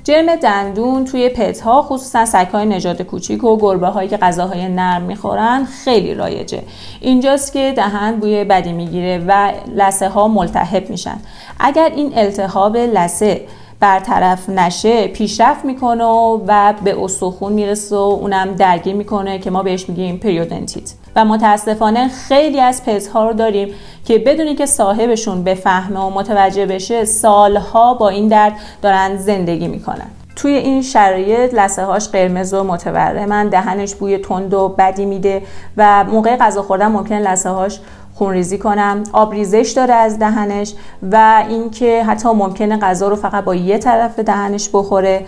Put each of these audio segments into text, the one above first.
جرم دندون توی پت‌ها، خصوصا سگ‌های نژاد کوچیک و گربه‌هایی که غذاهای نرم می‌خورن خیلی رایجه. اینجاست که دهن بوی بدی میگیره و لثه‌ها ملتهب میشن. اگر این التهاب لثه برطرف نشه پیشرفت میکنه و به استخون میرسه و اونم درگیر میکنه که ما بهش میگیم پریودنتیت. و متاسفانه خیلی از پت‌ها رو داریم که بدونی که صاحبشون بفهمه و متوجه بشه سالها با این درد دارن زندگی میکنن. توی این شرایط لثه‌هاش قرمز و متورمن، دهنش بوی تند و بدی میده و موقع غذا خوردن ممکنه لثه‌هاش خونریزی کنم، آبریزش داره از دهنش و اینکه حتی ممکنه غذا رو فقط با یه طرف دهنش بخوره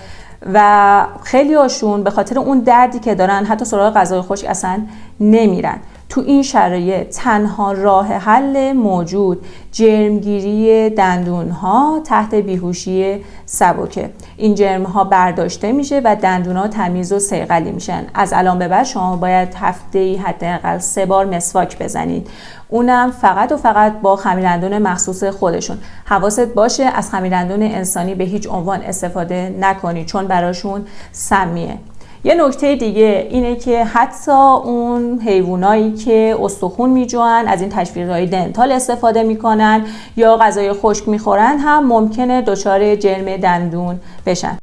و خیلی هاشون به خاطر اون دردی که دارن حتی سراغ غذای خشک اصلا نمیرن. تو این شرایط تنها راه حل موجود جرمگیری دندون‌ها تحت بیهوشی سبکه. این جرم‌ها برداشته میشه و دندون‌ها تمیز و صیقلی میشن. از الان به بعد شما باید هفته‌ای حداقل 3 بار مسواک بزنید. اونم فقط و فقط با خمیردندون مخصوص خودشون. حواست باشه از خمیردندون انسانی به هیچ عنوان استفاده نکنی چون براشون سمیه. یه نکته دیگه اینه که حتی اون حیوانایی که استخون میجوان از این تشویق‌های دنتال استفاده میکنن یا غذای خشک میخورن هم ممکنه دچار جرم دندون بشن.